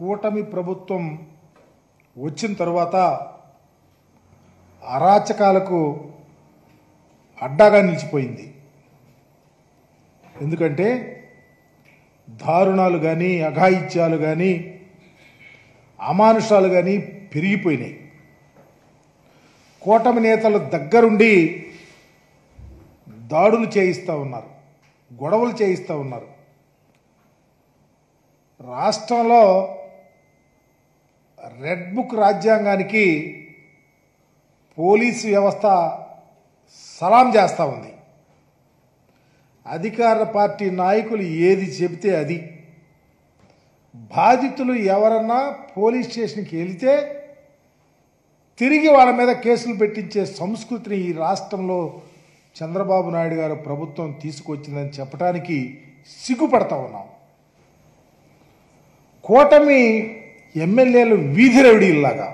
కూటమి ప్రభుత్వం వచ్చిన తర్వాత అరాచకాలకు అడ్డాగా నిలిచిపోయింది. ఎందుకంటే దారుణాలు కానీ అఘాయిత్యాలు కానీ అమానుషాలు కానీ పెరిగిపోయినాయి. కూటమి నేతలు దగ్గరుండి దాడులు చేయిస్తూ ఉన్నారు, గొడవలు చేయిస్తూ ఉన్నారు. రాష్ట్రంలో రెడ్ బుక్ రాజ్యాంగానికి పోలీసు వ్యవస్థ సలాం చేస్తూ ఉంది. అధికార పార్టీ నాయకులు ఏది చెబితే అది. బాధితులు ఎవరన్నా పోలీస్ స్టేషన్కి వెళితే తిరిగి వాళ్ళ మీద కేసులు పెట్టించే సంస్కృతిని ఈ రాష్ట్రంలో చంద్రబాబు నాయుడు గారు ప్రభుత్వం తీసుకొచ్చిందని చెప్పడానికి సిగ్గుపడతా ఉన్నాం. కూటమి ఎమ్మెల్యేలు వీధి రౌడీల్లాగా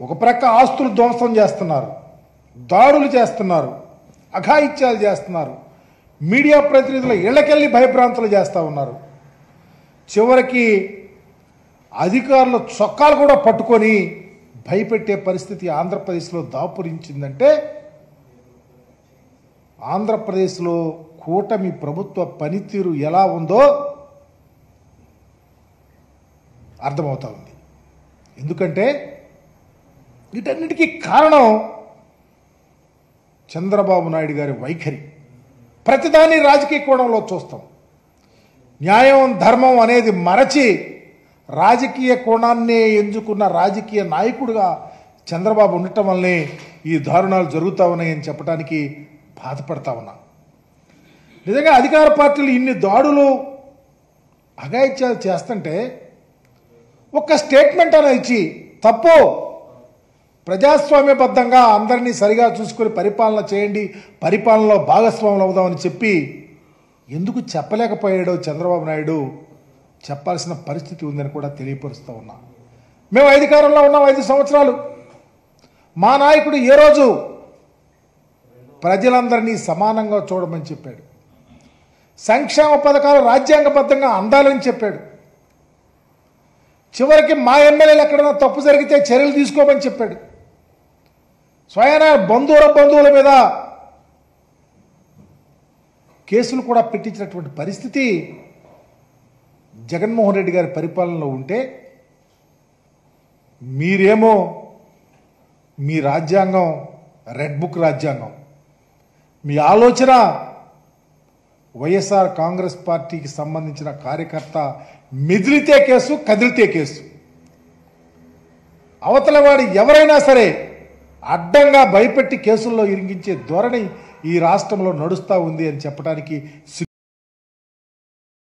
ఒక ప్రక్క ఆస్తులు ధ్వంసం చేస్తున్నారు, దాడులు చేస్తున్నారు, అఘాయిత్యాలు చేస్తున్నారు, మీడియా ప్రతినిధుల ఇళ్లకెళ్ళి భయభ్రాంతులు చేస్తూ ఉన్నారు. చివరికి అధికారుల చొక్కాలు కూడా పట్టుకొని భయపెట్టే పరిస్థితి ఆంధ్రప్రదేశ్లో దాపురించిందంటే ఆంధ్రప్రదేశ్లో కూటమి ప్రభుత్వ పనితీరు ఎలా ఉందో అర్థమవుతా ఉంది. ఎందుకంటే వీటన్నిటికీ కారణం చంద్రబాబు నాయుడు గారి వైఖరి. ప్రతిదాన్ని రాజకీయ కోణంలో చూస్తాం. న్యాయం ధర్మం అనేది మరచి రాజకీయ కోణాన్నే ఎంచుకున్న రాజకీయ నాయకుడిగా చంద్రబాబు ఉండటం వల్లనే ఈ దారుణాలు జరుగుతూ ఉన్నాయని చెప్పడానికి బాధపడతా ఉన్నా. నిజంగా అధికార పార్టీలు ఇన్ని దాడులు అఘాయిత్యాలు చేస్తుంటే ఒక్క స్టేట్మెంట్ అనేది ఇచ్చి తప్పు, ప్రజాస్వామ్యబద్ధంగా అందరినీ సరిగా చూసుకొని పరిపాలన చేయండి, పరిపాలనలో భాగస్వాములు అవుదామని చెప్పి ఎందుకు చెప్పలేకపోయాడో చంద్రబాబు నాయుడు చెప్పాల్సిన పరిస్థితి ఉందని కూడా తెలియపరుస్తూ ఉన్నా. మేము అధికారంలో ఉన్నాం 5 సంవత్సరాలు. మా నాయకుడు ఏ రోజు ప్రజలందరినీ సమానంగా చూడమని చెప్పాడు. సంక్షేమ పథకాలు రాజ్యాంగబద్ధంగా అందాలని చెప్పాడు. చివరికి మా ఎమ్మెల్యేలు ఎక్కడైనా తప్పు జరిగితే చర్యలు తీసుకోమని చెప్పాడు. స్వయాన బంధువుల మీద కేసులు కూడా పెట్టించినటువంటి పరిస్థితి జగన్మోహన్ రెడ్డి గారి పరిపాలనలో ఉంటే, మీరేమో మీ రాజ్యాంగం రెడ్ బుక్ రాజ్యాంగం, మీ ఆలోచన వైఎస్ఆర్ కాంగ్రెస్ పార్టీకి సంబంధించిన కార్యకర్త మెదిలితే కేసు, కదిలితే కేసు. అవతల వాడు ఎవరైనా సరే అడ్డంగా భయపెట్టి కేసుల్లో ఇరిగించే ధోరణి ఈ రాష్ట్రంలో నడుస్తూ ఉంది అని చెప్పడానికి